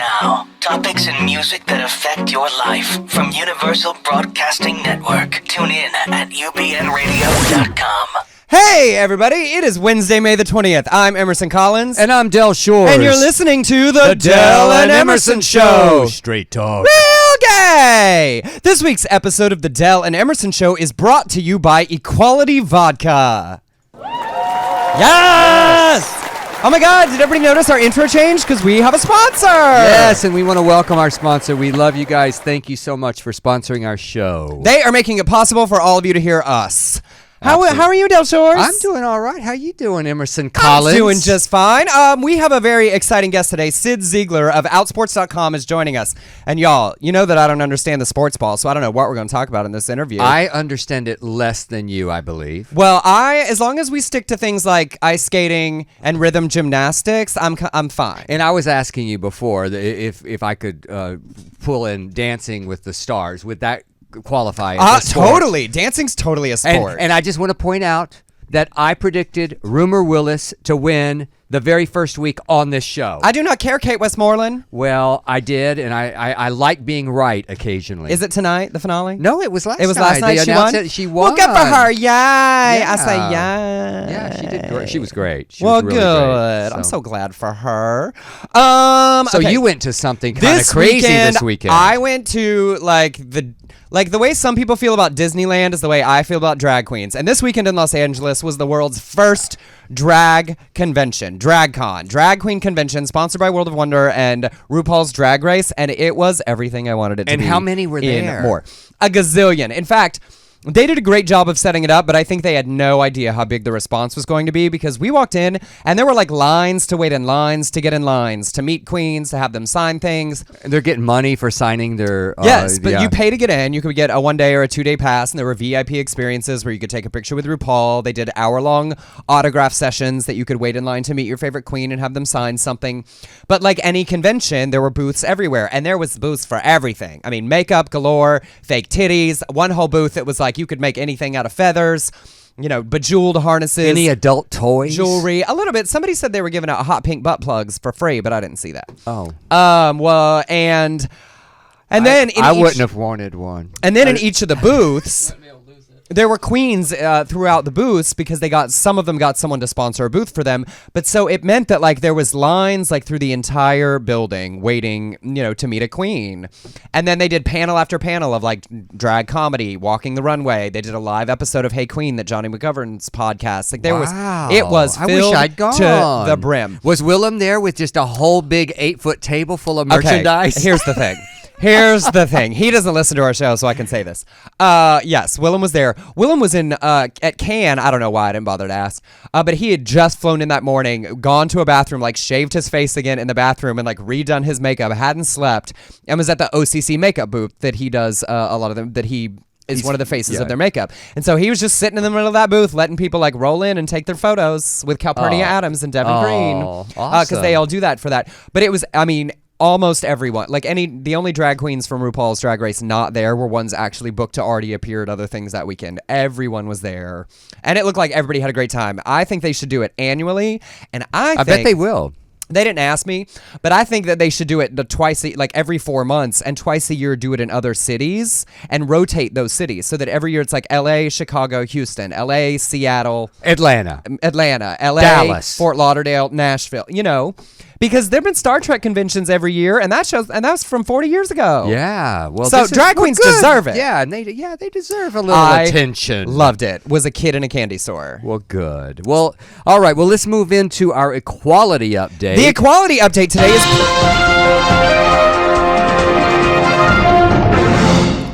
now, topics and music that affect your life from Universal Broadcasting Network. Tune in at ubnradio.com. Hey, everybody. It is Wednesday, May the 20th. I'm Emerson Collins. And I'm Del Shores. And you're listening to The Del and Emerson Show. Straight talk. Real gay! This week's episode of The Del and Emerson Show is brought to you by Equality Vodka. Yes! Oh my God, did everybody notice our intro change? Because we have a sponsor! Yes, and we want to welcome our sponsor. We love you guys. Thank you so much for sponsoring our show. They are making it possible for all of you to hear us. How are you, Del Shores? I'm doing all right. How you doing, Emerson Collins? I'm doing just fine. We have a very exciting guest today. Cyd Zeigler of Outsports.com is joining us. And y'all, you know that I don't understand the sports ball, so I don't know what we're going to talk about in this interview. I understand it less than you, I believe. Well, as long as we stick to things like ice skating and rhythm gymnastics, I'm fine. And I was asking you before if I could pull in Dancing with the Stars. Would that qualify as a sport? Totally. Dancing's totally a sport. And I just want to point out that I predicted Rumor Willis to win the very first week on this show. I do not care, Kate Westmoreland. Well, I did, and I like being right occasionally. Is it tonight, the finale? No, it was last night. It was last night. She won? She won. Well, good for her. Yay. Yeah. I say yay. Yeah, she did great. She was great. She was really good. Great, I'm so glad for her. So okay. You went to something kind of crazy this weekend. I went to the way some people feel about Disneyland is the way I feel about drag queens. And this weekend in Los Angeles was the world's first drag convention, DragCon, drag queen convention, sponsored by World of Wonder and RuPaul's Drag Race, and it was everything I wanted it to be. And how many were there? More. A gazillion. In fact, they did a great job of setting it up, but I think they had no idea how big the response was going to be, because we walked in and there were like lines to wait in lines to get in lines to meet queens, to have them sign things. They're getting money for signing their... yes, but you pay to get in. You could get a 1-day or a 2-day pass, and there were VIP experiences where you could take a picture with RuPaul. They did hour-long autograph sessions that you could wait in line to meet your favorite queen and have them sign something. But like any convention, there were booths everywhere, and there was booths for everything. I mean, makeup galore, fake titties, one whole booth that was like you could make anything out of feathers, bejeweled harnesses. Any adult toys? Jewelry, a little bit. Somebody said they were giving out hot pink butt plugs for free, but I didn't see that. Oh. Well, and then I wouldn't have wanted one. And then in each of the booths, there were queens throughout the booths, because some of them got someone to sponsor a booth for them. But so it meant that like there was lines like through the entire building waiting, to meet a queen. And then they did panel after panel of like drag comedy, walking the runway. They did a live episode of Hey Queen that Johnny McGovern's podcast. Like it was filled I wish I'd gone to the brim. Was Willem there with just a whole big 8-foot table full of merchandise? Okay, here's the thing. He doesn't listen to our show, so I can say this. Yes, Willem was there. Willem was at Cannes. I don't know why I didn't bother to ask. But he had just flown in that morning, gone to a bathroom, like shaved his face again in the bathroom and like redone his makeup, hadn't slept, and was at the OCC makeup booth that he does a lot of them, that he's one of the faces of their makeup. And so he was just sitting in the middle of that booth, letting people like roll in and take their photos with Calpurnia Adams and Devin Green. Awesome. Because they all do that for that. But it was, almost everyone, the only drag queens from RuPaul's Drag Race not there were ones actually booked to already appear at other things that weekend. Everyone was there, and it looked like everybody had a great time. I think they should do it annually, and I bet they will. They didn't ask me, but I think that they should do it every 4 months, and twice a year do it in other cities and rotate those cities, so that every year it's like LA, Chicago, Houston, LA, Seattle, Atlanta, LA, Dallas, Fort Lauderdale, Nashville, because there've been Star Trek conventions every year, and that was from 40 years ago. Yeah, well, so drag queens deserve it. Yeah, and they deserve a little attention. Loved it. Was a kid in a candy store. Well, good. Well, all right. Well, let's move into our equality update. The equality update today is.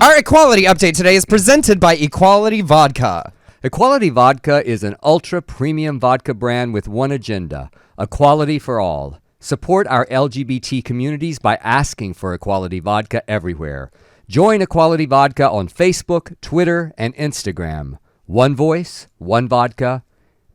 Our equality update today is presented by Equality Vodka. Equality Vodka is an ultra-premium vodka brand with one agenda: equality for all. Support our LGBT communities by asking for Equality Vodka everywhere. Join Equality Vodka on Facebook, Twitter, and Instagram. One voice, one vodka,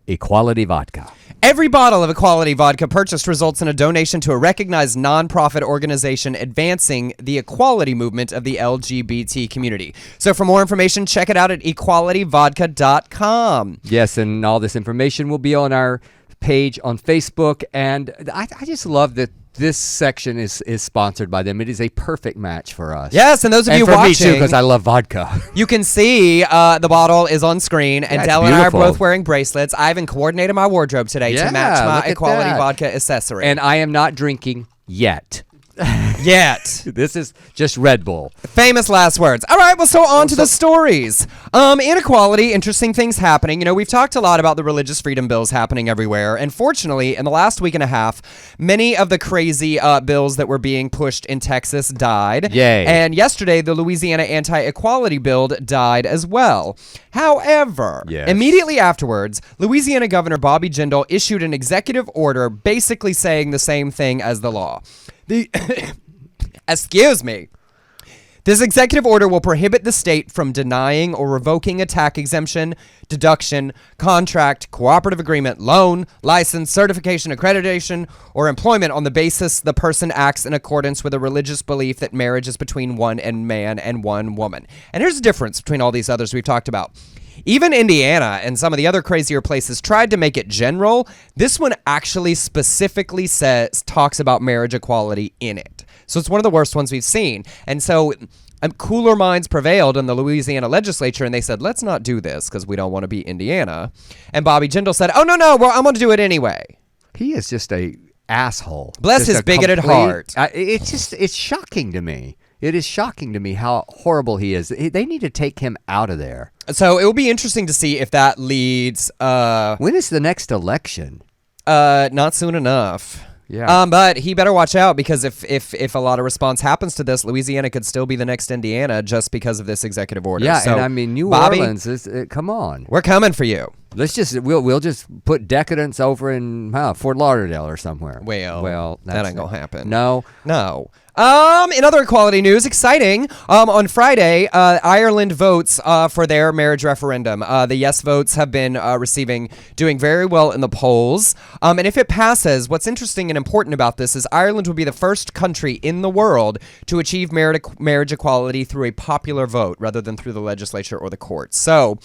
Equality Vodka. Every bottle of Equality Vodka purchased results in a donation to a recognized nonprofit organization advancing the equality movement of the LGBT community. So for more information, check it out at equalityvodka.com. Yes, and all this information will be on our page on Facebook, and I just love that this section is sponsored by them. It is a perfect match for us. Yes, and those of and you for watching, me too, because I love vodka. you can see the bottle is on screen, and Yeah, it's Dell and I are beautiful. both wearing bracelets. I even coordinated my wardrobe today to match Yeah, my look at Equality that. Vodka accessory. And I am not drinking yet. Yet. This is just Red Bull. Famous last words. All right, well, so on to the stories. Inequality, interesting things happening. You know, we've talked a lot about the religious freedom bills happening everywhere. And fortunately, in the last week and a half, many of the crazy bills that were being pushed in Texas died. Yay. And yesterday, the Louisiana anti-equality bill died as well. However, Yes. immediately afterwards, Louisiana Governor Bobby Jindal issued an executive order basically saying the same thing as the law. Excuse me. This executive order will prohibit the state from denying or revoking a tax exemption, deduction, contract, cooperative agreement, loan, license, certification, accreditation, or employment on the basis the person acts in accordance with a religious belief that marriage is between one man and one woman. And here's the difference between all these others we've talked about. Even Indiana and some of the other crazier places tried to make it general. This one actually specifically talks about marriage equality in it. So it's one of the worst ones we've seen. And so cooler minds prevailed in the Louisiana legislature, and they said, let's not do this because we don't want to be Indiana. And Bobby Jindal said, oh, no, well, I'm going to do it anyway. He is just a asshole. Bless Just his a bigoted heart. It's shocking to me. It is shocking to me how horrible he is. They need to take him out of there. So it will be interesting to see if that leads When is the next election? not soon enough. Yeah. But he better watch out because if a lot of response happens to this, Louisiana could still be the next Indiana just because of this executive order. Yeah, so, and I mean New Bobby, Orleans is come on. we're coming for you. We'll just put decadence over in Fort Lauderdale or somewhere. Well, that ain't gonna happen. No. In other equality news, exciting. On Friday, Ireland votes for their marriage referendum. The yes votes have been doing very well in the polls. And if it passes, what's interesting and important about this is Ireland will be the first country in the world to achieve marriage equality through a popular vote rather than through the legislature or the courts. So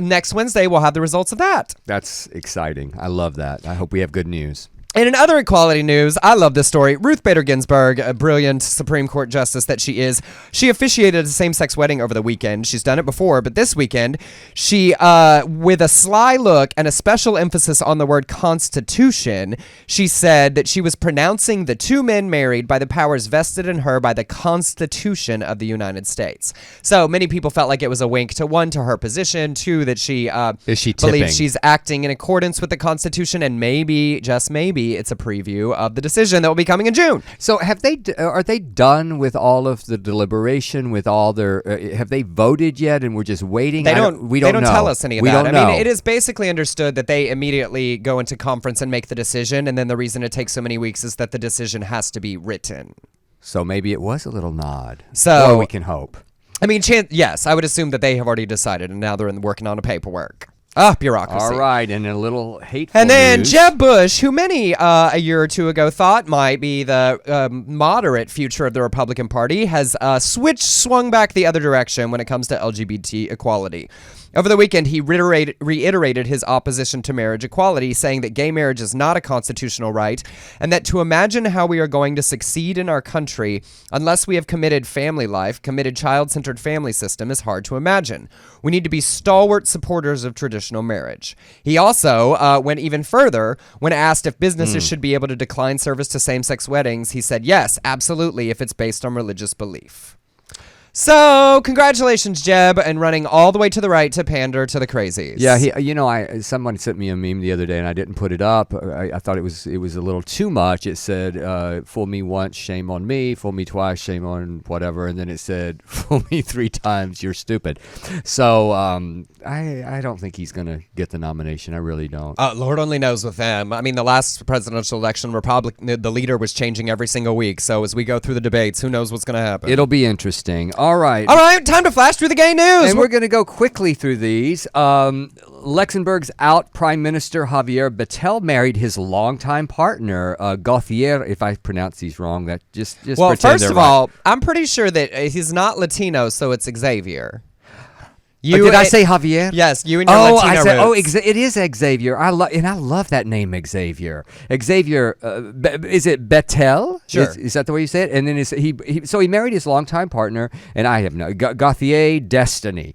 next Wednesday, we'll have the results of that. That's exciting. I love that. I hope we have good news. And in other equality news, I love this story. Ruth Bader Ginsburg, a brilliant Supreme Court justice that she is, she officiated a same-sex wedding over the weekend. She's done it before, but this weekend, she, with a sly look and a special emphasis on the word constitution, she said that she was pronouncing the two men married by the powers vested in her by the Constitution of the United States. So many people felt like it was a wink to one, to her position, two, that she, Is she believes tipping? she's acting in accordance with the Constitution, and maybe, just maybe, it's a preview of the decision that will be coming in June. So are they done with all of the deliberation, with all their have they voted yet and we're just waiting? They We don't don't know. tell us any of we that. Don't I know. mean, it is basically understood that they immediately go into conference and make the decision, and then the reason it takes so many weeks is that the decision has to be written. So maybe it was a little nod. So- or we can hope. I mean, yes, I would assume that they have already decided, and now they're working on the paperwork. Bureaucracy. All right, and a little hateful And then news. Jeb Bush, who many a year or two ago thought might be the moderate future of the Republican Party, has swung back the other direction when it comes to LGBT equality. Over the weekend, he reiterated his opposition to marriage equality, saying that gay marriage is not a constitutional right, and that to imagine how we are going to succeed in our country unless we have committed child-centered family system is hard to imagine. We need to be stalwart supporters of traditional marriage. He also went even further when asked if businesses should be able to decline service to same-sex weddings. He said, yes, absolutely, if it's based on religious belief. So, congratulations, Jeb, and running all the way to the right to pander to the crazies. Yeah, someone sent me a meme the other day, and I didn't put it up. I thought it was a little too much. It said, "Fool me once, shame on me. Fool me twice, shame on whatever." And then it said, "Fool me 3 times, you're stupid." So I don't think he's gonna get the nomination. I really don't. Lord only knows with them. I mean, the last presidential election, the leader was changing every single week. So as we go through the debates, who knows what's going to happen? It'll be interesting. All right. All right, time to flash through the gay news. And we're going to go quickly through these. Luxembourg's out Prime Minister Javier Bettel married his longtime partner, Gauthier. If I pronounce these wrong, that just well, pretend first they're of right. all, I'm pretty sure that he's not Latino, so it's Xavier. Did I say Javier? Yes, you and your Oh, Latino I said, roots. it is Xavier. I love that name, Xavier. Xavier, is it Betel? Sure. Is that the way you say it? And then he married his longtime partner, and I have no Gauthier Destiny.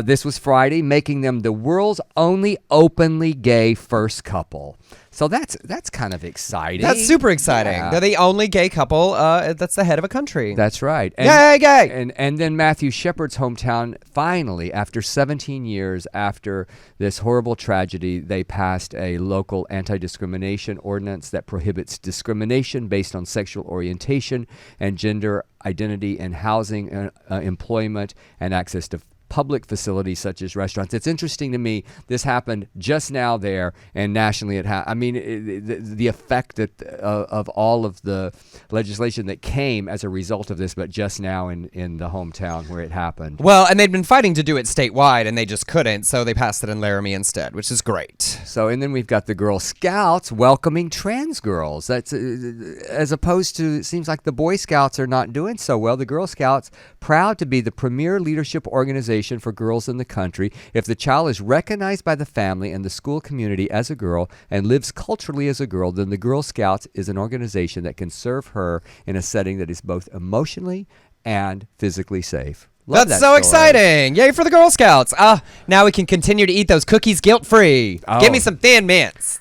This was Friday, making them the world's only openly gay first couple. So that's kind of exciting. That's super exciting. Yeah. They're the only gay couple that's the head of a country. That's right. Yay, gay! And then Matthew Shepard's hometown, finally, after 17 years after this horrible tragedy, they passed a local anti-discrimination ordinance that prohibits discrimination based on sexual orientation and gender identity in housing, employment, and access to public facilities such as restaurants. It's interesting to me, this happened just now there, and nationally the effect of all of the legislation that came as a result of this, but just now in the hometown where it happened. Well, and they'd been fighting to do it statewide, and they just couldn't, so they passed it in Laramie instead, which is great. So, and then we've got the Girl Scouts welcoming trans girls. That's as opposed to, it seems like the Boy Scouts are not doing so well. The Girl Scouts, proud to be the premier leadership organization for girls in the country. If the child is recognized by the family and the school community as a girl and lives culturally as a girl, then the Girl Scouts is an organization that can serve her in a setting that is both emotionally and physically safe. Love That's that so story. exciting. Yay for the Girl Scouts. Now we can continue to eat those cookies guilt-free. Oh. Give me some Thin Mints.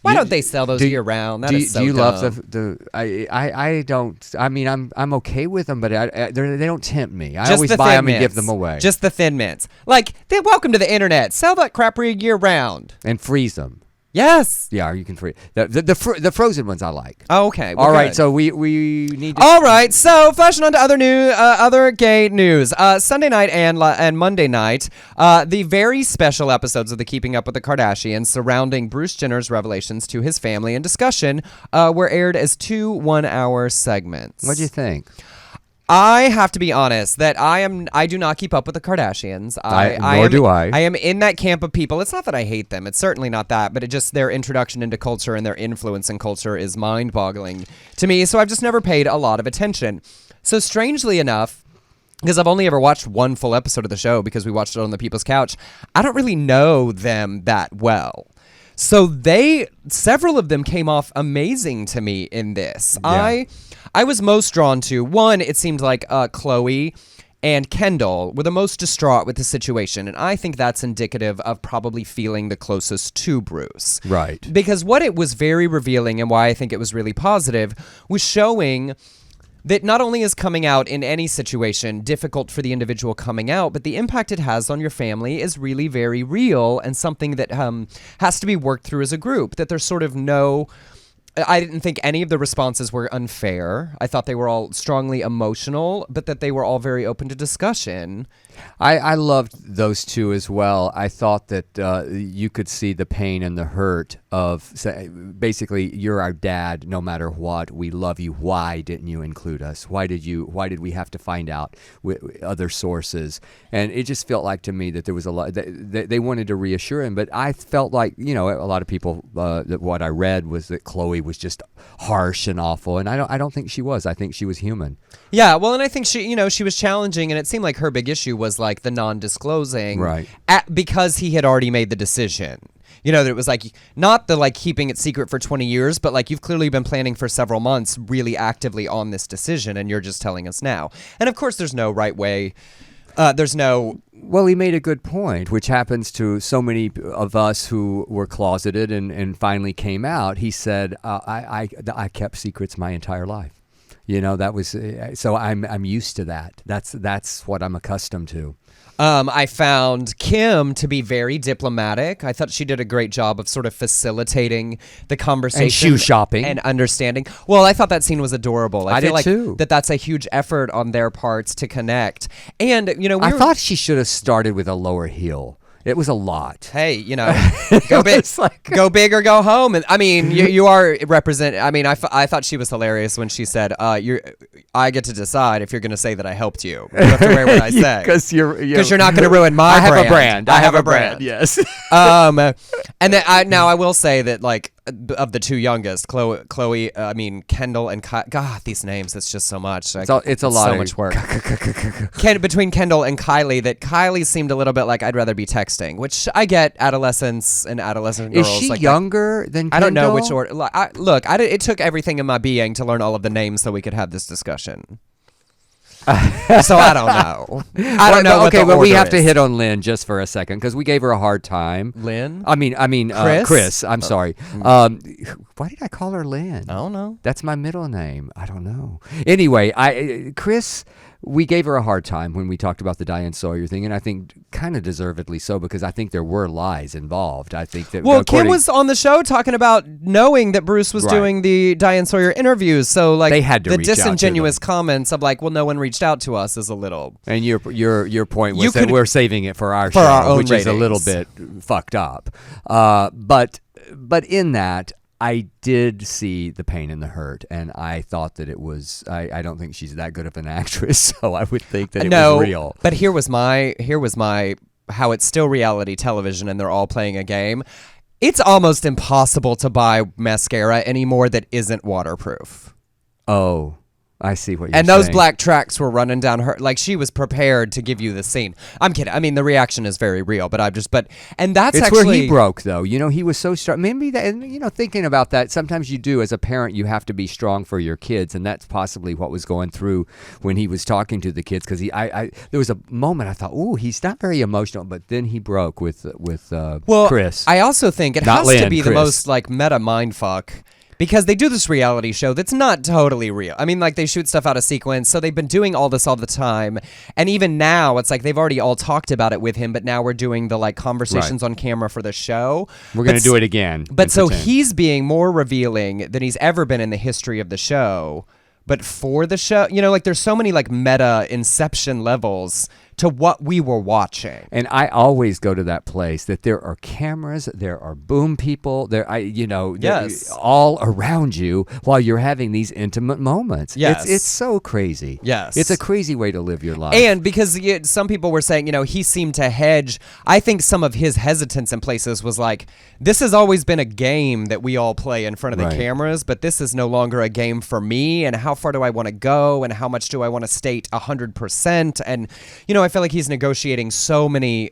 Why You- don't they sell those year round? That is so do you dumb. love I don't. I mean, I'm okay with them, but they don't tempt me. I Just always the buy Thin them and give Mints. them away. Just the Thin Mints. Like, they're welcome to the internet. Sell that crap year round. and freeze them. Yes. Yeah, you can freeze the frozen ones. I like. Oh, okay. Well, All right, good. so we need to. All right, so flashing on to other gay news. Sunday night and Monday night, the very special episodes of the Keeping Up with the Kardashians surrounding Bruce Jenner's revelations to his family and discussion were aired as 2 one-hour segments. What'd you think? I have to be honest that I do not keep up with the Kardashians. Nor do I. I am in that camp of people. It's not that I hate them. It's certainly not that, but it just their introduction into culture and their influence in culture is mind-boggling to me. So I've just never paid a lot of attention. So strangely enough, because I've only ever watched one full episode of the show because we watched it on the People's Couch, I don't really know them that well. So several of them came off amazing to me in this. Yeah. I was most drawn to, one, it seemed like Khloe and Kendall were the most distraught with the situation, and I think that's indicative of probably feeling the closest to Bruce. Right. Because what it was very revealing, and why I think it was really positive, was showing that not only is coming out in any situation difficult for the individual coming out, but the impact it has on your family is really very real and something that has to be worked through as a group, that there's sort of no... I didn't think any of the responses were unfair. I thought they were all strongly emotional, but that they were all very open to discussion. I loved those two as well. I thought that you could see the pain and the hurt of basically, you're our dad no matter what. We love you. Why didn't you include us? Why did we have to find out with other sources? And it just felt like to me that there was a lot. They wanted to reassure him, but I felt like, a lot of people, that what I read was that Khloe was just harsh and awful, and I don't think she was. I think she was human. Yeah, well, and I think she was challenging, and it seemed like her big issue was like the non-disclosing, Right? Because he had already made the decision. That it was like not the like keeping it secret for 20 years, but like you've clearly been planning for several months, really actively on this decision, and you're just telling us now. And of course, there's no right way. There's no. Well, he made a good point, which happens to so many of us who were closeted and finally came out. He said, I kept secrets my entire life. That was so I'm used to that. That's what I'm accustomed to. I found Kim to be very diplomatic. I thought she did a great job of sort of facilitating the conversation. And shoe shopping. And understanding. Well, I thought that scene was adorable. I feel did like too. that's a huge effort on their parts to connect. And, I thought she should have started with a lower heel. It was a lot. Hey, go big, go big or go home. And I mean, you are represent. I mean, I thought she was hilarious when she said, I get to decide if you're going to say that I helped you. You have to wear what I say Because you're not going to ruin my brand. I have a brand. Yes. And then I will say that like of the two youngest, Kendall and God, these names, it's just so much. It's a lot so of much work. Between Kendall and Kylie, that Kylie seemed a little bit like I'd rather be texting, which I get. Adolescents and adolescent girls. Is she like younger than Kendall? I don't know which order. It took everything in my being to learn all of the names so we could have this discussion. So I don't know. I don't know. Okay, well, we have to is. hit on Lynn just for a second because we gave her a hard time. Lynn? I mean, Chris. I'm sorry. Why did I call her Lynn? I don't know. That's my middle name. I don't know. Anyway, Chris. We gave her a hard time when we talked about the Diane Sawyer thing, and I think kind of deservedly so because I think there were lies involved. I think that Kim was on the show talking about knowing that Bruce was doing the Diane Sawyer interviews, so like they had to the reach out to disingenuous them. comments of like, well, no one reached out to us is a little. And your point was that we're saving it for our show, our own which is a little bit fucked up. But in that. I did see the pain and the hurt, and I thought that it was. I don't think she's that good of an actress, so I would think that it was real. But here was my how it's still reality television, and they're all playing a game. It's almost impossible to buy mascara anymore that isn't waterproof. Oh. I see what you're saying. And those black tracks were running down her, like she was prepared to give you the scene. I'm kidding. I mean, the reaction is very real, but and that's it's actually where he broke, though. You know, he was so strong. Maybe that, and thinking about that, sometimes you do as a parent, you have to be strong for your kids, and that's possibly what was going through when he was talking to the kids. Because there was a moment I thought, ooh, he's not very emotional, but then he broke with Chris. I also think it has to be the most like meta mindfuck. Because they do this reality show that's not totally real. I mean, like, they shoot stuff out of sequence, so they've been doing all this all the time. And even now, it's like they've already all talked about it with him, but now we're doing the, like, conversations on camera for the show. We're going to do it again. But so he's being more revealing than he's ever been in the history of the show. But for the show, like, there's so many, like, meta inception levels to what we were watching. And I always go to that place that there are cameras, there are boom people, yes, all around you while you're having these intimate moments. Yes. It's so crazy. Yes. It's a crazy way to live your life. And because some people were saying, he seemed to hedge. I think some of his hesitance in places was like, this has always been a game that we all play in front of the cameras, but this is no longer a game for me. And how far do I want to go? And how much do I want to state 100%? And, I feel like he's negotiating so many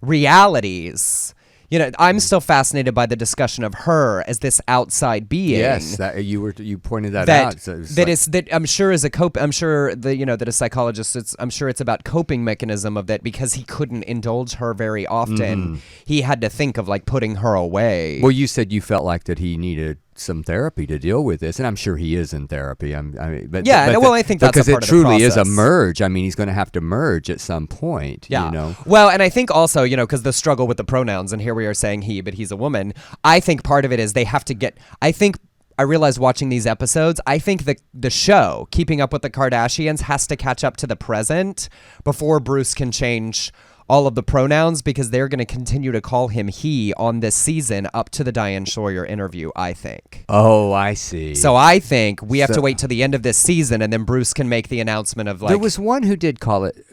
realities. I'm still fascinated by the discussion of her as this outside being. Yes, you pointed that out. That I'm sure as a I'm sure that a psychologist. I'm sure it's about coping mechanism of that because he couldn't indulge her very often. Mm-hmm. He had to think of like putting her away. Well, you said you felt like that he needed some therapy to deal with this, and I'm sure he is in therapy. I think that's because it truly is a merge. I mean, he's going to have to merge at some point. Yeah. Well, and I think also, because the struggle with the pronouns, and here we are saying he, but he's a woman. I think part of it is they have to get. I realized watching these episodes, I think the show, Keeping Up with the Kardashians, has to catch up to the present before Bruce can change all of the pronouns, because they're going to continue to call him he on this season up to the Diane Sawyer interview, I think. Oh, I see. So I think we have to wait till the end of this season, and then Bruce can make the announcement of like... There was one who did call it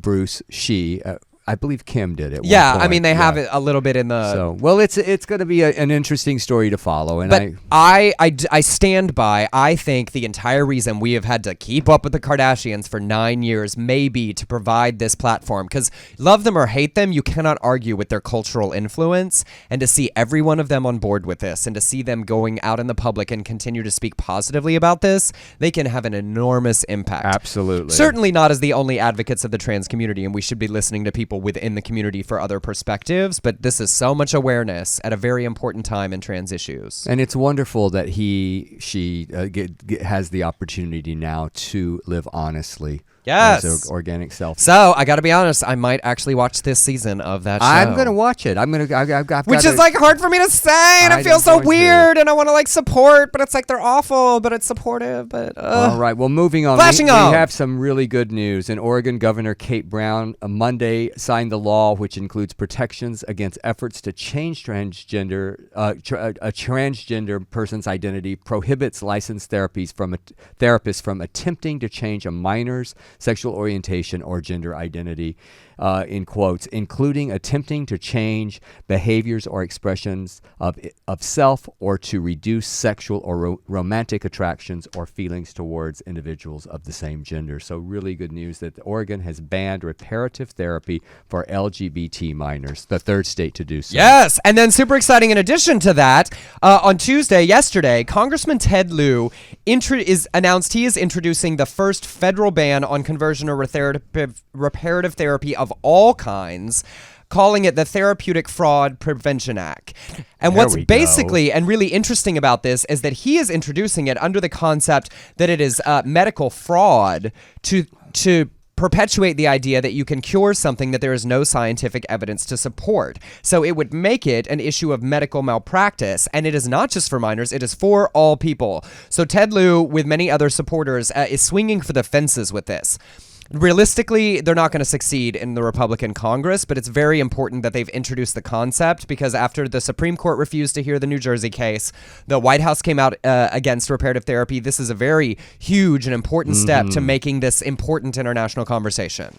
Bruce, she... I believe Kim did it. Yeah, I mean, they have it a little bit in the... So, well, it's going to be an interesting story to follow. And but I stand by, I think the entire reason we have had to keep up with the Kardashians for 9 years may be to provide this platform. Because love them or hate them, you cannot argue with their cultural influence. And to see every one of them on board with this, and to see them going out in the public and continue to speak positively about this, they can have an enormous impact. Absolutely. Certainly not as the only advocates of the trans community, and we should be listening to people within the community for other perspectives, but this is so much awareness at a very important time in trans issues. And it's wonderful that she has the opportunity now to live honestly. Yes. As an organic self. So I got to be honest, I might actually watch this season of that show. I'm gonna watch it. Which is like hard for me to say, and it feels so weird, and I want to like support, but it's like they're awful, but it's supportive. But all right. Well, moving on. Flashing on. We have some really good news. In Oregon, Governor Kate Brown Monday signed the law which includes protections against efforts to change a transgender person's identity, prohibits licensed therapists from attempting to change a minor's sexual orientation, or gender identity, in quotes, including attempting to change behaviors or expressions of self or to reduce sexual or romantic attractions or feelings towards individuals of the same gender. So really good news that Oregon has banned reparative therapy for LGBT minors, the third state to do so. Yes, and then super exciting in addition to that, on yesterday, Congressman Ted Lieu announced he is introducing the first federal ban on conversion or reparative therapy of all kinds, calling it the Therapeutic Fraud Prevention Act. And There what's we basically and really interesting about this is that he is introducing it under the concept that it is medical fraud to perpetuate the idea that you can cure something that there is no scientific evidence to support. So it would make it an issue of medical malpractice, and it is not just for minors, it is for all people. So Ted Lieu, with many other supporters, is swinging for the fences with this. Realistically, they're not going to succeed in the Republican Congress, but it's very important that they've introduced the concept, because after the Supreme Court refused to hear the New Jersey case, the White House came out against reparative therapy. This is a very huge and important step to making this important international conversation.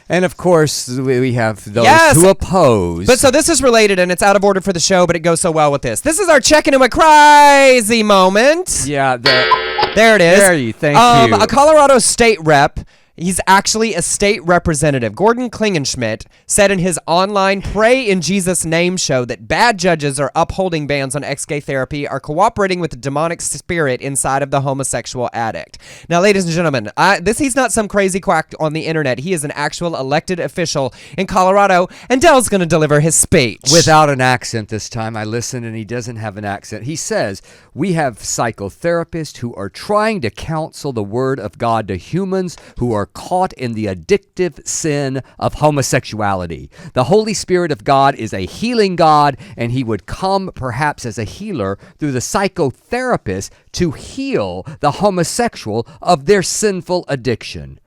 And of course, we have those Yes! who oppose. But so this is related, and it's out of order for the show, but it goes so well with this. This is our check-in with crazy moment. Yeah, There it is. There you, thank you. A Colorado state rep. He's actually a state representative. Gordon Klingenschmidt said in his online Pray in Jesus' Name show that bad judges are upholding bans on ex-gay therapy are cooperating with the demonic spirit inside of the homosexual addict. Now, ladies and gentlemen, he's not some crazy quack on the internet. He is an actual elected official in Colorado, and Dell's going to deliver his speech. Without an accent this time. I listened, and he doesn't have an accent. He says, we have psychotherapists who are trying to counsel the word of God to humans who are caught in the addictive sin of homosexuality. The Holy Spirit of God is a healing God, and he would come perhaps as a healer through the psychotherapist to heal the homosexual of their sinful addiction.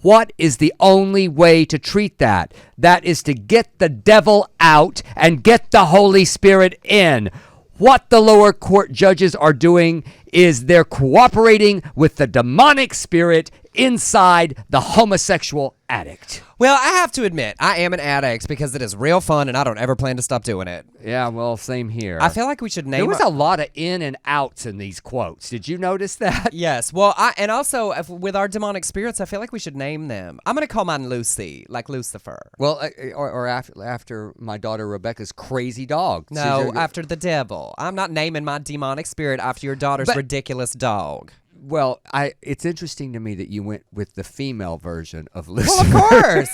What is the only way to treat that? That is to get the devil out and get the Holy Spirit in. What the lower court judges are doing is they're cooperating with the demonic spirit inside the homosexual addict. Well, I have to admit, I am an addict because it is real fun, and I don't ever plan to stop doing it. Yeah, well, same here. I feel like we should name There was a lot of in and outs in these quotes. Did you notice that? Yes. Well, and also with our demonic spirits, I feel like we should name them. I'm going to call mine Lucy, like Lucifer. Well, or after my daughter Rebecca's crazy dog. No, after the devil. I'm not naming my demonic spirit after your daughter's ridiculous dog. Well, it's interesting to me that you went with the female version of Lucy. Well, of course.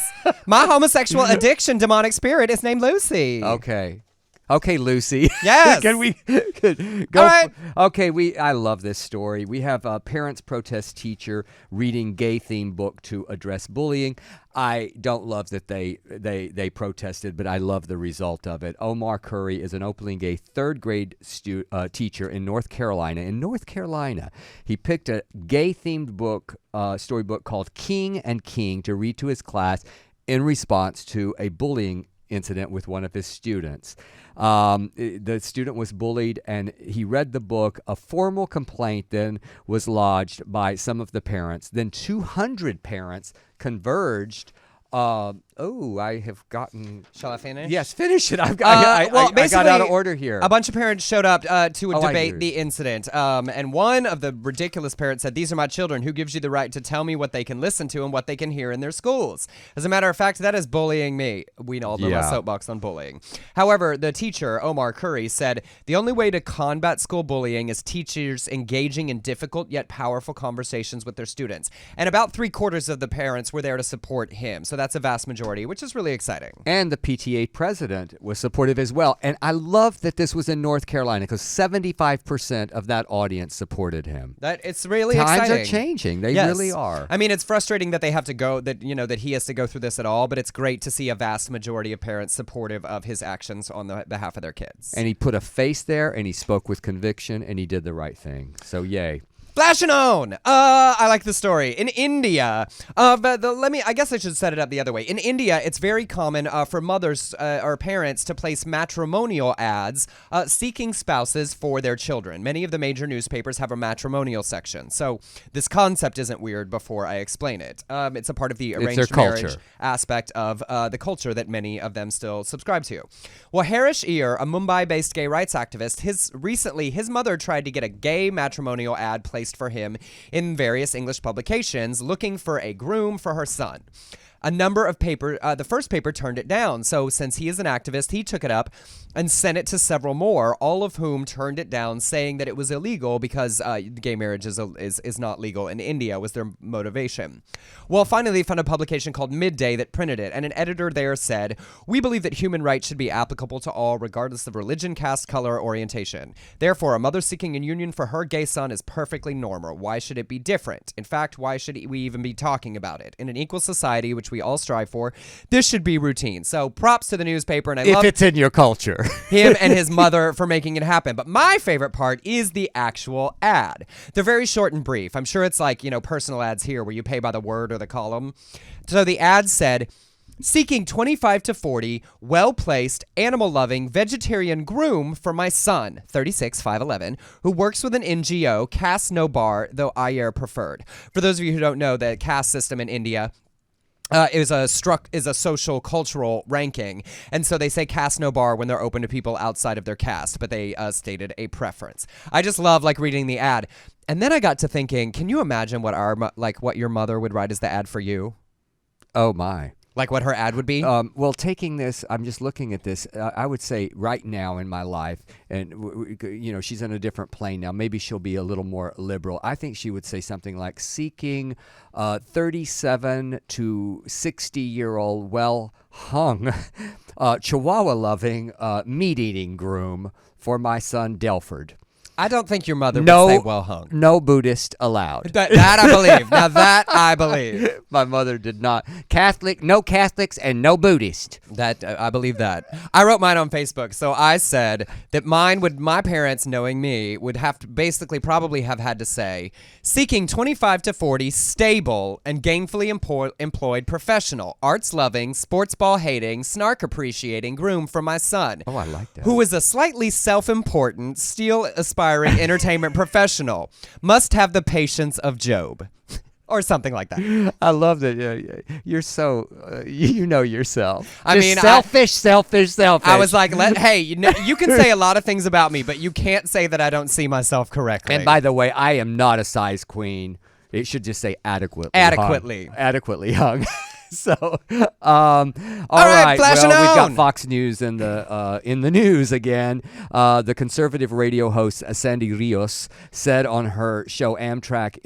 My homosexual addiction demonic spirit is named Lucy. Okay, Lucy. Yes. Can we go? All right. Okay, I love this story. We have parents protest teacher reading gay-themed book to address bullying. I don't love that they protested, but I love the result of it. Omar Curry is an openly gay third grade teacher in North Carolina. In North Carolina, he picked a gay-themed book, storybook called King and King to read to his class in response to a bullying incident with one of his students. The student was bullied, and he read the book. A formal complaint then was lodged by some of the parents. Then 200 parents converged. I have gotten... Shall I finish? Yes, finish it. I got out of order here. A bunch of parents showed up to Oh, I debate hear. the incident. And one of the ridiculous parents said, "These are my children. Who gives you the right to tell me what they can listen to and what they can hear in their schools?" As a matter of fact, that is bullying me. We all know my soapbox on bullying. However, the teacher, Omar Curry, said, "The only way to combat school bullying is teachers engaging in difficult yet powerful conversations with their students." And about 3/4 of the parents were there to support him. So that's a vast majority, which is really exciting. And the PTA president was supportive as well. And I love that this was in North Carolina because 75% of that audience supported him. That it's really Times exciting. are changing. They Yes. really are. I mean, it's frustrating that they have to go, that he has to go through this at all, but it's great to see a vast majority of parents supportive of his actions on the behalf of their kids. And he put a face there, and he spoke with conviction, and he did the right thing. So, yay. Flashing on. I like the story. In India, I guess I should set it up the other way. In India, it's very common for mothers or parents to place matrimonial ads seeking spouses for their children. Many of the major newspapers have a matrimonial section. So this concept isn't weird before I explain it. It's a part of the arranged marriage aspect of the culture that many of them still subscribe to. Well, Harish Iyer, a Mumbai-based gay rights activist, his mother tried to get a gay matrimonial ad placed for him in various English publications looking for a groom for her son. The first paper turned it down. So since he is an activist, he took it up and sent it to several more, all of whom turned it down, saying that it was illegal because gay marriage is not legal in India, was their motivation. Well, finally, they found a publication called Midday that printed it, and an editor there said, "We believe that human rights should be applicable to all, regardless of religion, caste, color, or orientation. Therefore, a mother seeking a union for her gay son is perfectly normal. Why should it be different? In fact, why should we even be talking about it? In an equal society, which we all strive for, this should be routine." So props to the newspaper, and I love it's in your culture. him and his mother for making it happen. But my favorite part is the actual ad. They're very short and brief. I'm sure it's like, personal ads here where you pay by the word or the column. So the ad said, "Seeking 25 to 40, well-placed, animal-loving, vegetarian groom for my son, 36, 5'11", who works with an NGO, caste no bar, though Iyer preferred." For those of you who don't know, the caste system in India is a social cultural ranking, and so they say caste no bar when they're open to people outside of their caste, but they stated a preference. I just love reading the ad, and then I got to thinking, can you imagine what your mother would write as the ad for you? Oh my. Like what her ad would be? Well, taking this, I'm just looking at this. I would say right now in my life, and she's in a different plane now. Maybe she'll be a little more liberal. I think she would say something like seeking 37 to 60-year-old, well-hung, Chihuahua-loving, meat-eating groom for my son Delford. I don't think your mother would say well hung. No Buddhist allowed. That I believe. Now that I believe. My mother did not. No Catholics and no Buddhist. That I believe that. I wrote mine on Facebook. So I said that my parents, knowing me, would have to basically probably have had to say, seeking 25 to 40, stable and gainfully employed professional, arts loving, sports ball hating, snark appreciating groom for my son. Oh, I like that. Who is a slightly self-important, still aspiring entertainment professional, must have the patience of Job. Or something like that. I love that. You're so, you know yourself. Selfish. I was like, hey, you can say a lot of things about me, but you can't say that I don't see myself correctly. And by the way, I am not a size queen. It should just say adequately. Adequately hung. So, all right. Flashing well, on. We've got Fox News in the news again. The conservative radio host Sandy Rios said on her show Amtrak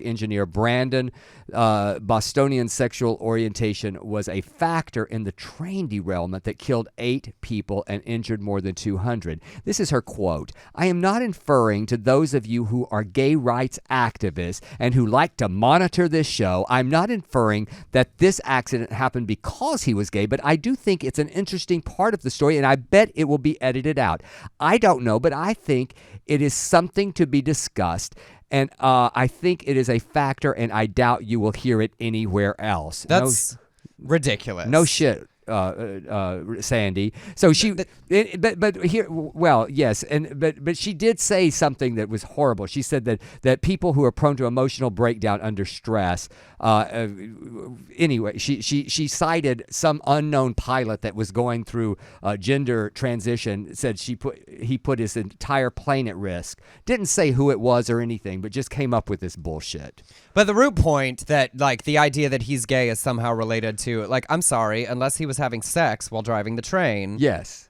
engineer Brandon Bostonian's sexual orientation was a factor in the train derailment that killed 8 people and injured more than 200. This is her quote: "I am not inferring to those of you who are gay rights activists and who like to monitor this show. I'm not inferring that this accident happened because he was gay, but I do think it's an interesting part of the story, and I bet it will be edited out. I don't know, but I think it is something to be discussed, and I think it is a factor, and I doubt you will hear it anywhere else." That's ridiculous. No shit. Sandy. So she, but here, well, yes, but she did say something that was horrible. She said that people who are prone to emotional breakdown under stress. Anyway, she cited some unknown pilot that was going through gender transition. Said he put his entire plane at risk. Didn't say who it was or anything, but just came up with this bullshit. But the root point that the idea that he's gay is somehow related to I'm sorry, unless he was having sex while driving the train. Yes.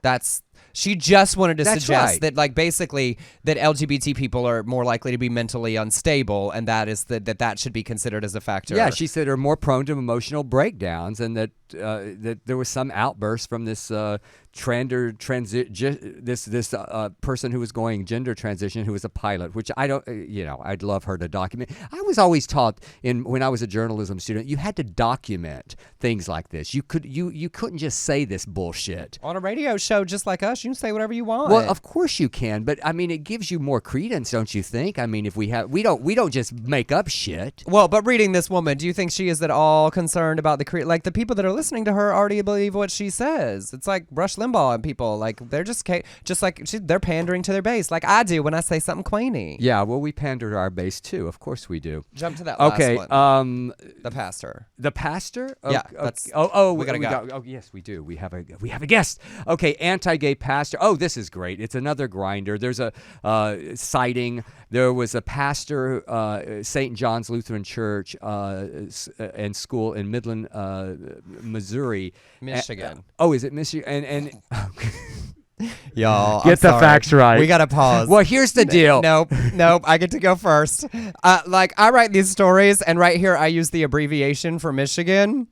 She just wanted to suggest right. that basically that LGBT people are more likely to be mentally unstable, and that is that should be considered as a factor. Yeah, she said are more prone to emotional breakdowns, and that there was some outburst from this this person who was going gender transition, who was a pilot, which I don't, I'd love her to document. I was always taught when I was a journalism student, you had to document things like this. You couldn't just say this bullshit on a radio show just like us. You can say whatever you want. Well, of course you can, but I mean, it gives you more credence, don't you think? I mean, if we don't just make up shit. Well, but reading this woman, do you think she is at all concerned about the people that are listening to her already believe what she says? It's like Rush Limbaugh and people, like they're they're pandering to their base, like I do when I say something queenie. Yeah, well, we pander to our base too. Of course we do. Jump to that last one. The pastor. The pastor? Yeah. We gotta go. Oh, yes, we do. We have a guest. Okay, anti-gay pastor. Oh, this is great. It's another grinder. There's a sighting. There was a pastor, St. John's Lutheran Church and school in Midland, Missouri. Michigan. Is it Michigan? And y'all, get the facts right. We gotta pause. Well, here's the deal. Nope. I get to go first. I write these stories, and right here I use the abbreviation for Michigan.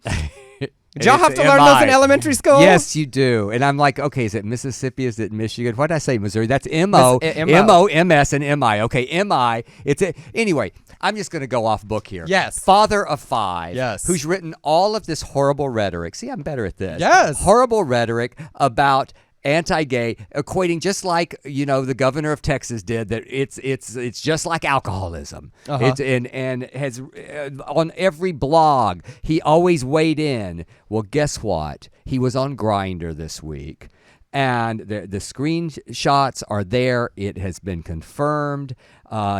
Did y'all have to learn those in elementary school? Yes, you do. And I'm like, okay, is it Mississippi? Is it Michigan? What did I say? Missouri? That's M-O, M-O-M-S, and M-I. Okay, M-I. Anyway, I'm just going to go off book here. Yes. Father of five. Yes. Who's written all of this horrible rhetoric. See, I'm better at this. Yes. Horrible rhetoric about anti-gay, equating just like the governor of Texas did, that it's just like alcoholism. It's and has on every blog he always weighed in. Well, guess what? He was on Grindr this week, and the screenshots are there. It has been confirmed.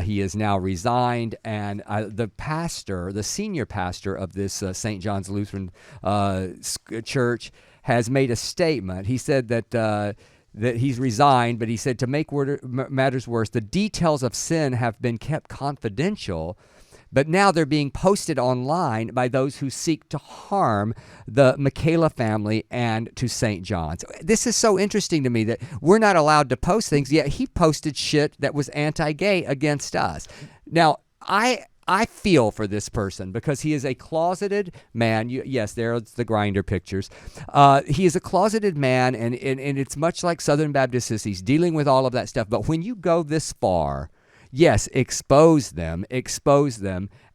He is now resigned, and the senior pastor of this St. John's Lutheran Church has made a statement. He said that he's resigned, but he said to make matters worse, the details of sin have been kept confidential, but now they're being posted online by those who seek to harm the Michaela family and to St. John's. This is so interesting to me that we're not allowed to post things, yet he posted shit that was anti-gay against us. Now, I feel for this person because he is a closeted man. Yes, there's the Grindr pictures. He is a closeted man, and it's much like Southern Baptist sissies dealing with all of that stuff. But when you go this far, yes, expose them,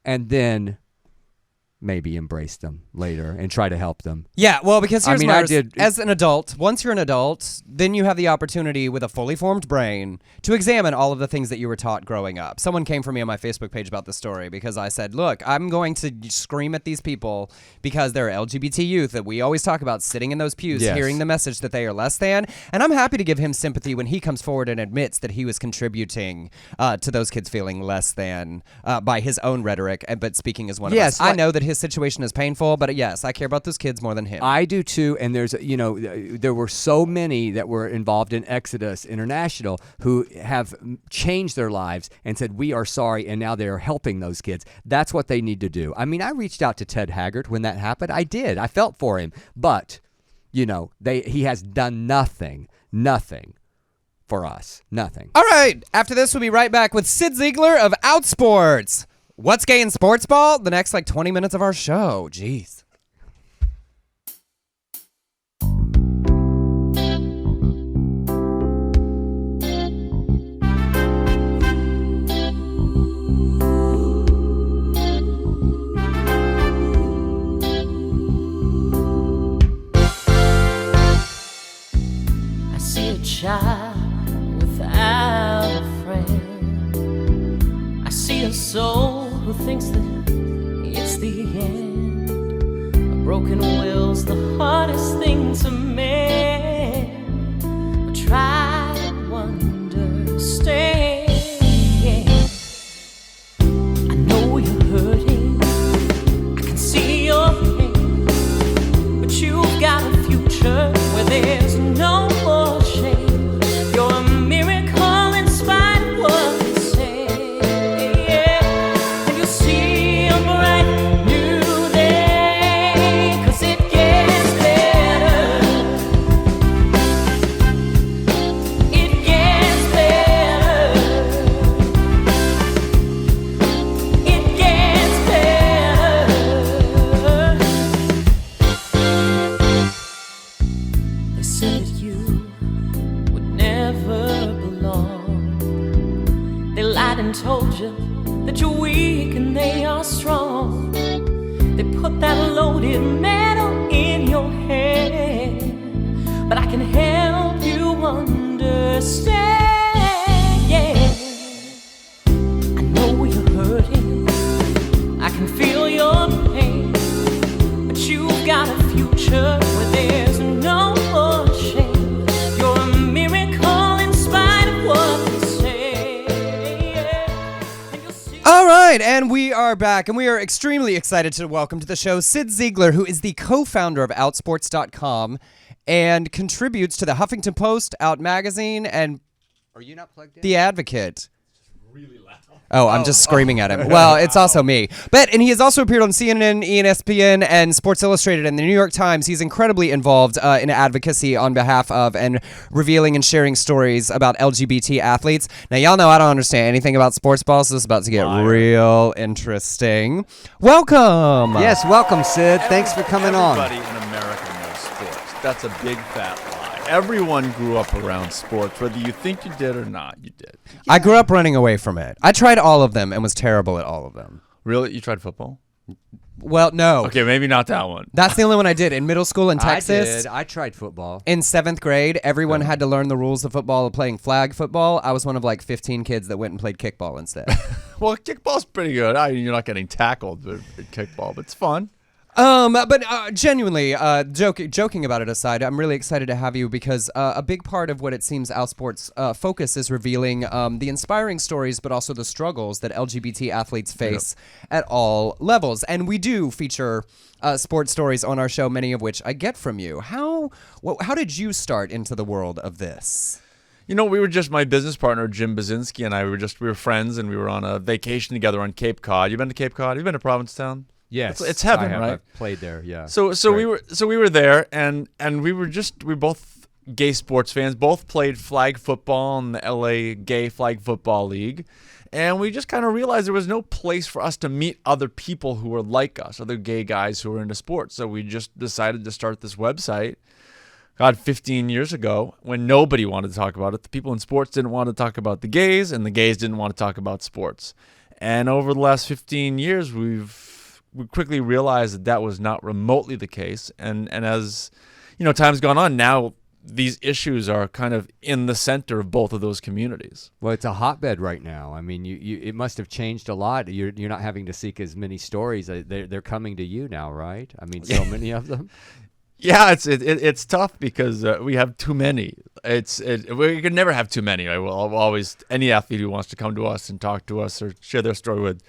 and then maybe embrace them later and try to help them. Yeah, well, because here's as an adult, once you're an adult, then you have the opportunity with a fully formed brain to examine all of the things that you were taught growing up. Someone came for me on my Facebook page about this story because I said, look, I'm going to scream at these people because they're LGBT youth that we always talk about sitting in those pews, hearing the message that they are less than. And I'm happy to give him sympathy when he comes forward and admits that he was contributing to those kids feeling less than by his own rhetoric, but speaking as one of us. I know that his situation is painful, but yes, I care about those kids more than him. I do too, and there were so many that were involved in Exodus International who have changed their lives and said, we are sorry, and now they are helping those kids. That's what they need to do. I mean, I reached out to Ted Haggard when that happened. I did. I felt for him, but, he has done nothing for us. Nothing. All right, after this, we'll be right back with Cyd Zeigler of Outsports. What's gay in sports ball? The next 20 minutes of our show. Jeez. I see a child without a friend. I see a soul who thinks that it's the end. A broken will's the hardest thing to mend. But try to understand. I know you're hurting, I can see your pain, but you've got a future where there's no more shame. You're a miracle in spite of what they say. And you'll see a bright new day, 'cause it gets better They lied and told you that you're weak and they are strong. They put that loaded metal in your head, but I can help you understand. Yeah, I know you're hurting, I can feel your pain, but you've got a future where there's no more shame. You're a miracle in spite of what they say. And you'll see. All right, and we are back, and we are extremely excited to welcome to the show Cyd Zeigler, who is the co-founder of Outsports.com and contributes to the Huffington Post, Out Magazine, and Are you not plugged in? The Advocate. Oh, I'm just screaming at him. Well, it's also me. And he has also appeared on CNN, ESPN, and Sports Illustrated and the New York Times. He's incredibly involved in advocacy on behalf of and revealing and sharing stories about LGBT athletes. Now, y'all know I don't understand anything about sports ball, so this is about to get real interesting. Welcome. Yes, welcome, Cyd. Thanks for coming on. Everybody in America knows sports. That's a big fat lie. Everyone grew up around sports, whether you think you did or not, you did. I grew up running away from it. I tried all of them and was terrible at all of them. Really? You tried football? Well, no. Okay, maybe not that one. That's the only one I did. In middle school in Texas. I did. I tried football. In 7th grade, everyone had to learn the rules of football, playing flag football. I was one of like 15 kids that went and played kickball instead. Well, kickball's pretty good. You're not getting tackled with kickball, but it's fun. But genuinely, joking about it aside, I'm really excited to have you because a big part of what it seems Outsports focus is revealing the inspiring stories, but also the struggles that LGBT athletes face at all levels. And we do feature sports stories on our show, many of which I get from you. How did you start into the world of this? You know, we were just, my business partner, Jim Basinski, and I we were friends, and we were on a vacation together on Cape Cod. You been to Cape Cod? You been to Provincetown? Yes, it's heaven, I have. right? I've played there, yeah. So we were there, and we were both gay sports fans. Both played flag football in the LA Gay Flag Football League, and we just kind of realized there was no place for us to meet other people who were like us, other gay guys who were into sports. So we just decided to start this website. God, 15 years ago, when nobody wanted to talk about it, the people in sports didn't want to talk about the gays, and the gays didn't want to talk about sports. And over the last 15 years, we quickly realized that was not remotely the case. And as time's gone on, now these issues are kind of in the center of both of those communities. Well, it's a hotbed right now. I mean, it must have changed a lot. You're not having to seek as many stories. They're coming to you now, right? I mean, so many of them. Yeah, it's tough because we have too many. We could never have too many. Right? We'll always, any athlete who wants to come to us and talk to us or share their story with,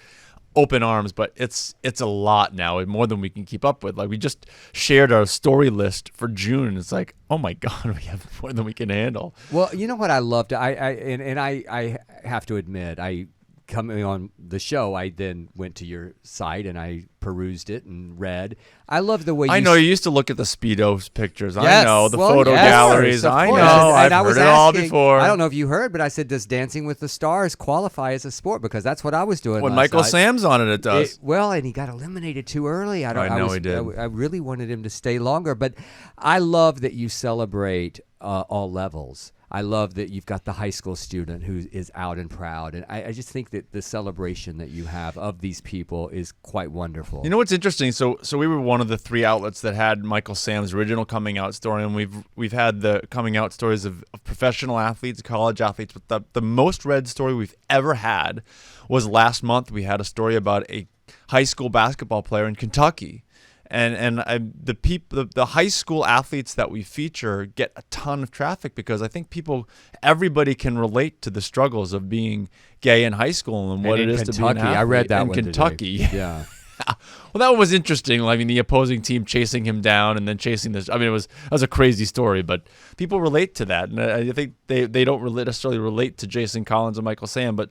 open arms, but it's a lot now, more than we can keep up with. Like, we just shared our story list for June. It's like, oh my God, we have more than we can handle. Well, you know what I loved? I have to admit, coming on the show, I then went to your site and I perused it and read. I love the way I know you used to look at the Speedos pictures. Yes. I know the Well, photo yes, galleries. of I course. know. And I've I was heard it all asking- before. I don't know if you heard, but I said, does Dancing with the Stars qualify as a sport? Because that's what I was doing. When last Michael night. Sam's on it does. Well, and he got eliminated too early. I know he did. I really wanted him to stay longer, but I love that you celebrate all levels. I love that you've got the high school student who is out and proud, and I just think that the celebration that you have of these people is quite wonderful. You know what's interesting? So we were one of the 3 outlets that had Michael Sam's original coming out story, and we've had the coming out stories of professional athletes, college athletes. But the most read story we've ever had was last month. We had a story about a high school basketball player in Kentucky. The high school athletes that we feature get a ton of traffic because I think everybody can relate to the struggles of being gay in high school and what it is to be an athlete. I read that in one Kentucky. today. Yeah. Well, that was interesting. I mean, the opposing team chasing him down and then chasing this. I mean, that was a crazy story, but people relate to that, and I think they don't necessarily relate to Jason Collins and Michael Sam, but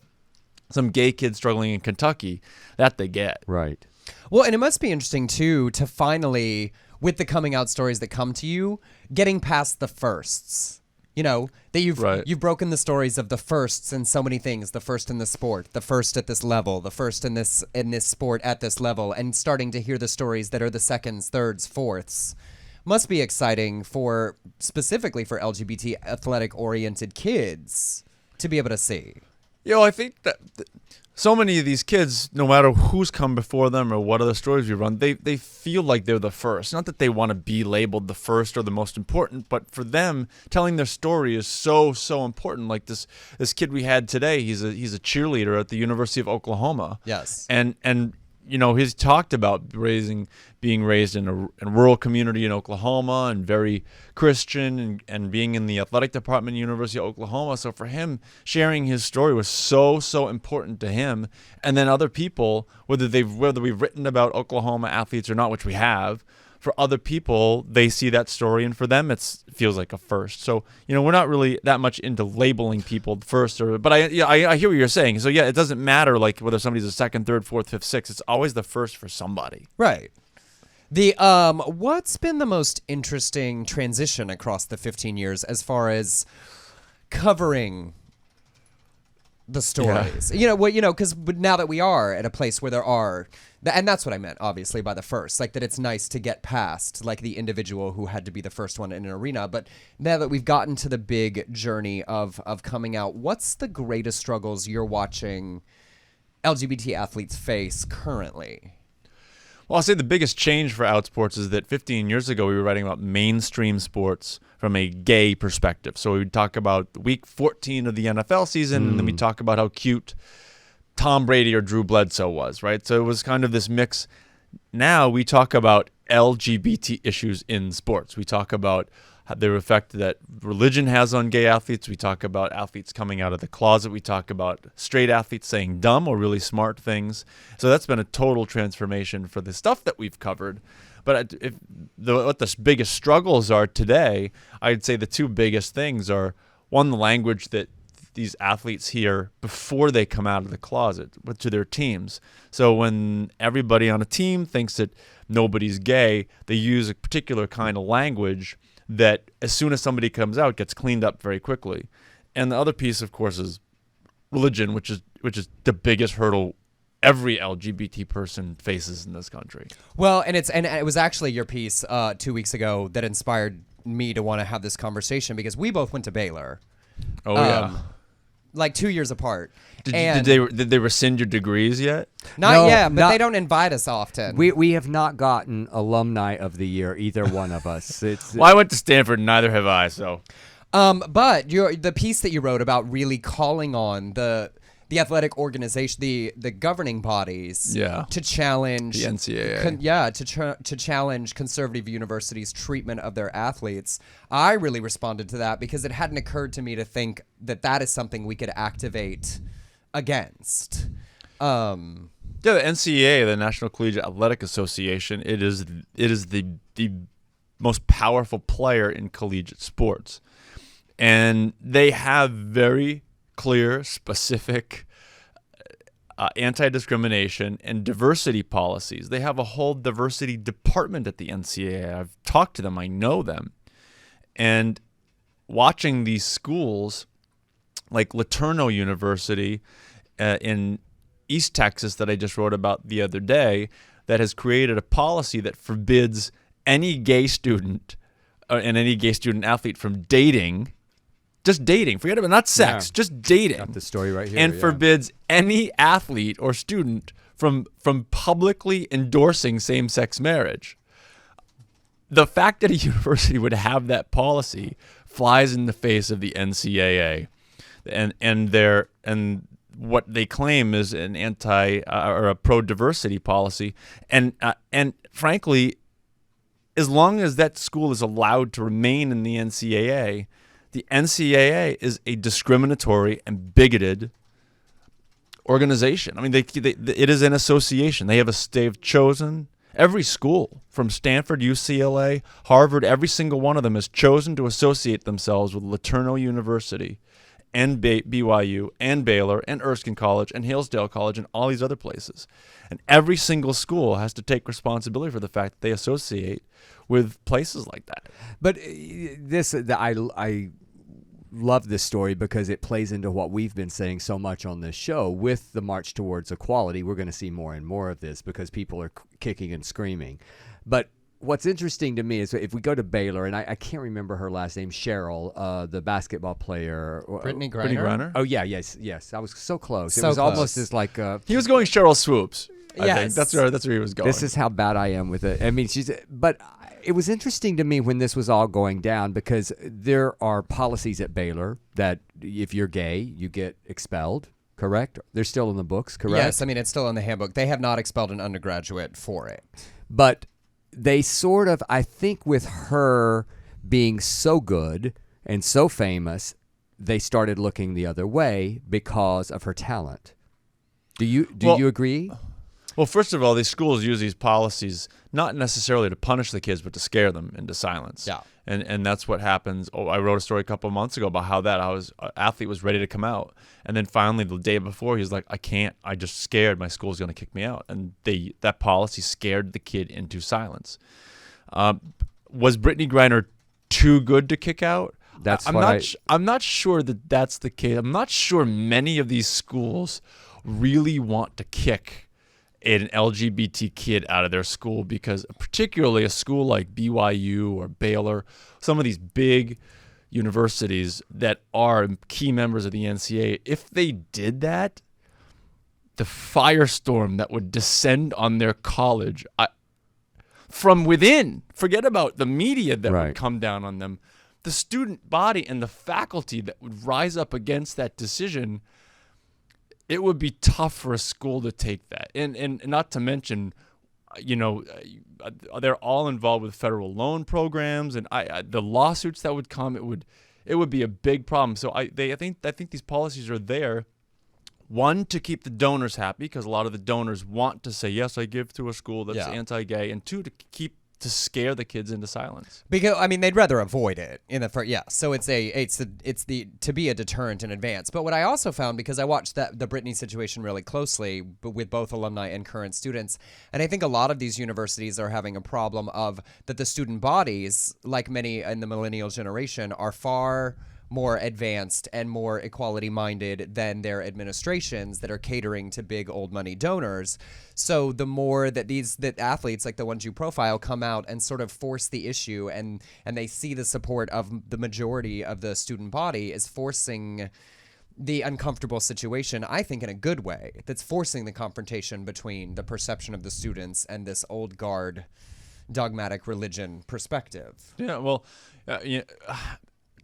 some gay kids struggling in Kentucky, that they get. Right. Well, and it must be interesting, too, to finally, with the coming out stories that come to you, getting past the firsts. You know, that you've broken the stories of the firsts in so many things. The first in the sport, the first at this level, the first in this sport at this level, and starting to hear the stories that are the seconds, thirds, fourths. Must be exciting specifically for LGBT athletic-oriented kids to be able to see. I think that so many of these kids, no matter who's come before them or what other stories we run, they feel like they're the first. Not that they want to be labeled the first or the most important, but for them, telling their story is so important. Like this kid we had today, he's a cheerleader at the University of Oklahoma. Yes. And he's talked about being raised in a rural community in Oklahoma and very Christian and being in the athletic department at University of Oklahoma. So for him, sharing his story was so important to him. And then other people, whether we've written about Oklahoma athletes or not, which we have, for other people, they see that story, and for them, it feels like a first. So, we're not really that much into labeling people first, but I hear what you're saying. So, yeah, it doesn't matter like whether somebody's a second, third, fourth, fifth, sixth. It's always the first for somebody. Right. The what's been the most interesting transition across the 15 years as far as covering the stories? Yeah. Because now that we are at a place where there are, and that's what I meant, obviously, by the first, like that it's nice to get past like the individual who had to be the first one in an arena. But now that we've gotten to the big journey of coming out, what's the greatest struggles you're watching LGBT athletes face currently? Well, I'll say the biggest change for Outsports is that 15 years ago, we were writing about mainstream sports from a gay perspective. So we would talk about week 14 of the NFL season, and then we talk about how cute Tom Brady or Drew Bledsoe was, right? So it was kind of this mix. Now we talk about LGBT issues in sports. We talk about the effect that religion has on gay athletes. We talk about athletes coming out of the closet. We talk about straight athletes saying dumb or really smart things. So that's been a total transformation for the stuff that we've covered. But what the biggest struggles are today, I'd say the two biggest things are, one, the language that these athletes hear before they come out of the closet to their teams. So when everybody on a team thinks that nobody's gay, they use a particular kind of language that as soon as somebody comes out gets cleaned up very quickly. And the other piece, of course, is religion, which is the biggest hurdle every LGBT person faces in this country. Well, and it was actually your piece 2 weeks ago that inspired me to want to have this conversation, because we both went to Baylor. Oh yeah. Like 2 years apart. Did they rescind your degrees yet? Not yet, but they don't invite us often. We have not gotten alumni of the year, either one of us. Well, I went to Stanford, and neither have I. So, but the piece that you wrote about really calling on the athletic organization, the governing bodies, to challenge the NCAA, to challenge conservative universities' treatment of their athletes. I really responded to that because it hadn't occurred to me to think that is something we could activate against. The NCAA, the National Collegiate Athletic Association, it is the most powerful player in collegiate sports, and they have very clear, specific anti-discrimination and diversity policies. They have a whole diversity department at the NCAA. I've talked to them. I know them. And watching these schools like LeTourneau University in East Texas that I just wrote about the other day, that has created a policy that forbids any gay student and any gay student athlete from dating. Just dating. Forget about not sex. Just dating. Got the story right here. And forbids any athlete or student from publicly endorsing same-sex marriage. The fact that a university would have that policy flies in the face of the NCAA, and what they claim is an anti or a pro-diversity policy. And frankly, as long as that school is allowed to remain in the NCAA is a discriminatory and bigoted organization. I mean, it is an association. They've chosen, every school from Stanford, UCLA, Harvard, every single one of them has chosen to associate themselves with LeTourneau University and BYU and Baylor and Erskine College and Hillsdale College and all these other places. And every single school has to take responsibility for the fact that they associate with places like that. But I love this story because it plays into what we've been saying so much on this show. With the march towards equality, we're going to see more and more of this because people are kicking and screaming. But what's interesting to me is if we go to Baylor, and I can't remember her last name, Cheryl, the basketball player. Brittany Brittany Griner. Griner. Oh, yeah, yes. I was so close. It So was close. almost as like He was going Cheryl Swoops. I Yes. think that's where he was going. this is how bad I am with it. I mean, but it was interesting to me when this was all going down because there are policies at Baylor that if you're gay, you get expelled, correct? They're still in the books, correct? Yes, I mean, it's still in the handbook. They have not expelled an undergraduate for it. But they sort of, I think with her being so good and so famous, they started looking the other way because of her talent. Do you agree? Well, first of all, these schools use these policies not necessarily to punish the kids, but to scare them into silence. Yeah. And that's what happens. Oh, I wrote a story a couple of months ago about how an athlete was ready to come out. And then finally, the day before, he was like, I can't. I just scared my school's going to kick me out. And that policy scared the kid into silence. Was Brittany Griner too good to kick out? I'm not sure that's the case. I'm not sure many of these schools really want to kick an LGBT kid out of their school because particularly a school like BYU or Baylor, some of these big universities that are key members of the NCAA, if they did that, the firestorm that would descend on their college from within, forget about the media that would come down on them, the student body and the faculty that would rise up against that decision, it would be tough for a school to take that. And not to mention, they're all involved with federal loan programs and the lawsuits that would come, it would be a big problem. So I think these policies are there, one, to keep the donors happy because a lot of the donors want to say, yes, I give to a school that's anti-gay, and two, to scare the kids into silence. Because I mean, they'd rather avoid it in the first. Yeah, so it's to be a deterrent in advance. But what I also found, because I watched the Britney situation really closely, but with both alumni and current students, and I think a lot of these universities are having a problem of that the student bodies, like many in the millennial generation, are far more advanced and more equality-minded than their administrations that are catering to big old money donors. So the more that that athletes like the ones you profile come out and sort of force the issue and they see the support of the majority of the student body is forcing the uncomfortable situation, I think in a good way, that's forcing the confrontation between the perception of the students and this old guard dogmatic religion perspective. Yeah, well,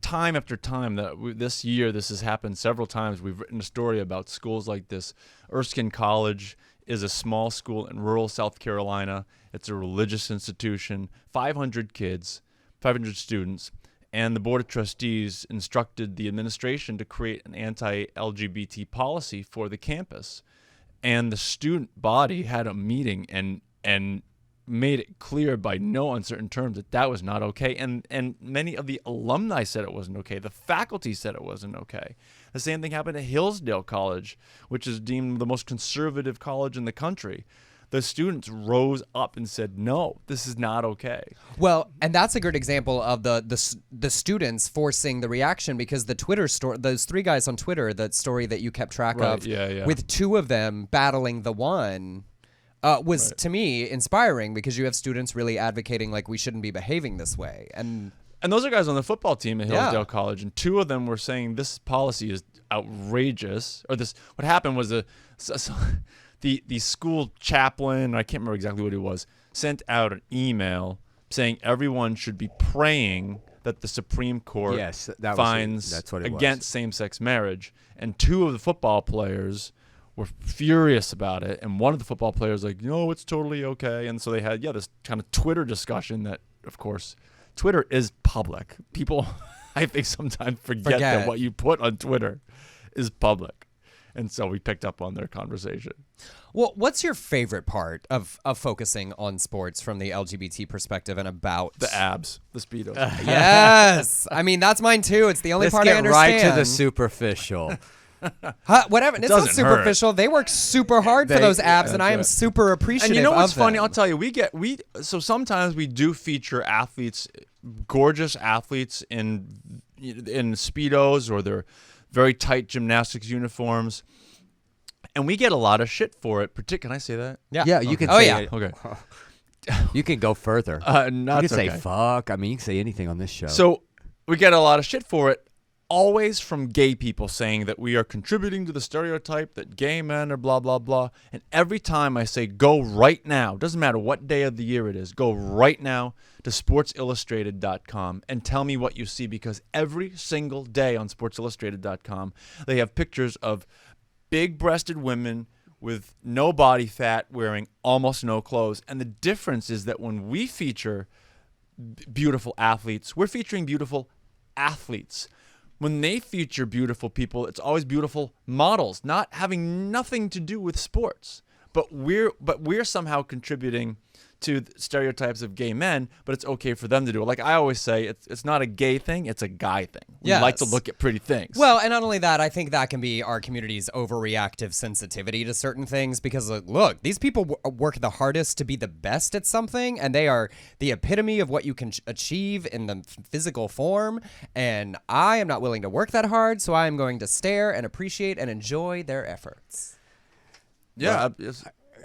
time after time this year, this has happened several times. We've written a story about schools like this. Erskine College is a small school in rural South Carolina. It's a religious institution, 500 kids, 500 students, and the Board of Trustees instructed the administration to create an anti-LGBT policy for the campus. And the student body had a meeting and made it clear by no uncertain terms that was not okay. And many of the alumni said it wasn't okay. The faculty said it wasn't okay. The same thing happened at Hillsdale College, which is deemed the most conservative college in the country. The students rose up and said, no, this is not okay. Well, and that's a good example of the students forcing the reaction, because the Twitter story, those three guys on Twitter, that story that you kept track of, with two of them battling the one, was to me inspiring, because you have students really advocating like we shouldn't be behaving this way. And those are guys on the football team at Hillsdale College, and two of them were saying this policy is outrageous. Or this, what happened was the school chaplain, I can't remember exactly what it was, sent out an email saying everyone should be praying that the Supreme Court finds against same-sex marriage. And two of the football players were furious about it, and one of the football players like, no, it's totally okay. And so they had this kind of Twitter discussion that, of course, Twitter is public. People, I think, sometimes forget that what you put on Twitter is public. And so we picked up on their conversation. Well, what's your favorite part of focusing on sports from the LGBT perspective and about the abs, the Speedos? Yes, I mean that's mine too. It's the only part I understand. Let's get right to the superficial. Whatever. It's not superficial. They work super hard for those abs, and I am super appreciative. And you know what's of them. funny? I'll tell you. So sometimes we do feature athletes, gorgeous athletes in Speedos or their very tight gymnastics uniforms, and we get a lot of shit for it. Can I say that? Yeah. Yeah, you can Oh say yeah. it. Okay. You can go further. No, you it's can say okay. fuck. I mean, you can say anything on this show. So we get a lot of shit for it, always from gay people saying that we are contributing to the stereotype that gay men are blah, blah, blah. And every time I say go right now, doesn't matter what day of the year it is, go right now to sportsillustrated.com and tell me what you see, because every single day on sportsillustrated.com, they have pictures of big-breasted women with no body fat wearing almost no clothes. And the difference is that when we feature beautiful athletes, we're featuring beautiful athletes. When they feature beautiful people, it's always beautiful models, not having nothing to do with sports. But we're somehow contributing to the stereotypes of gay men, but it's okay for them to do it. Like I always say, it's not a gay thing, it's a guy thing. We like to look at pretty things. Well, and not only that, I think that can be our community's overreactive sensitivity to certain things, because look, these people work the hardest to be the best at something, and they are the epitome of what you can achieve in the physical form, and I am not willing to work that hard, so I am going to stare and appreciate and enjoy their efforts. Yeah.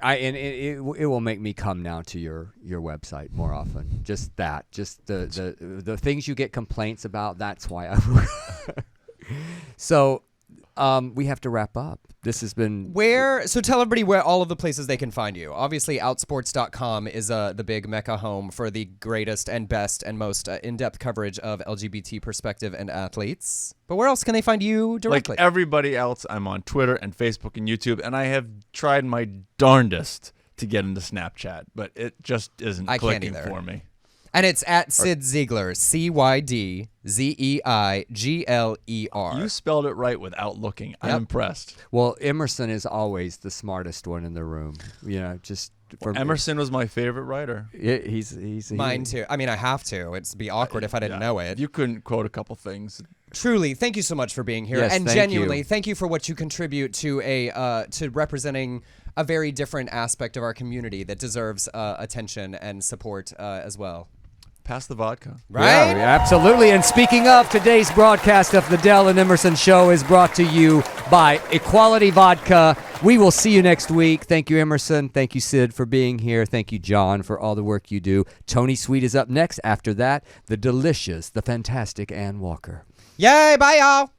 It will make me come now to your website more often. Just the things you get complaints about. That's why I. So, we have to wrap up. This has been So tell everybody where all of the places they can find you. Obviously, Outsports.com is the big mecca home for the greatest and best and most in-depth coverage of LGBT perspective and athletes. But where else can they find you directly? Like everybody else, I'm on Twitter and Facebook and YouTube, and I have tried my darndest to get into Snapchat, but it just isn't clicking for me. And it's at Cyd Zeigler, CYDZEIGLER. You spelled it right without looking. I'm impressed. Well, Emerson is always the smartest one in the room. You know, just for Emerson was my favorite writer. He's Mine too. I mean, I have to. It'd be awkward if I didn't know it. You couldn't quote a couple things. Truly, thank you so much for being here, Yes, and thank genuinely, you. thank you for what you contribute to to representing a very different aspect of our community that deserves attention and support as well. Pass the vodka. Right? Yeah, absolutely. And speaking of, today's broadcast of the Dell and Emerson Show is brought to you by Equality Vodka. We will see you next week. Thank you, Emerson. Thank you, Cyd, for being here. Thank you, John, for all the work you do. Tony Sweet is up next. After that, the delicious, the fantastic Ann Walker. Yay, bye, y'all.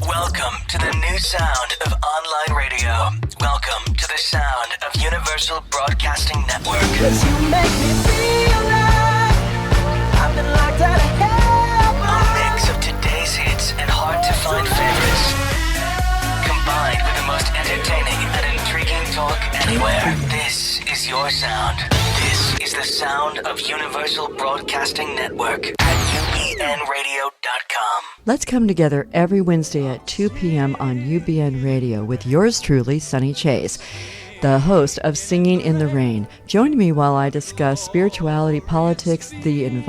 Welcome to the new sound of online radio. Welcome to the sound of Universal Broadcasting Network. Cause you make me feel like I've been locked out of heaven. A mix of today's hits and hard-to-find favorites, combined with the most entertaining and intriguing talk anywhere. This is your sound. This is the sound of Universal Broadcasting Network at UBNradio.com. Let's come together every Wednesday at 2 p.m. on UBN Radio with yours truly, Sunny Chase, the host of Singing in the Rain. Join me while I discuss spirituality, politics, the environment,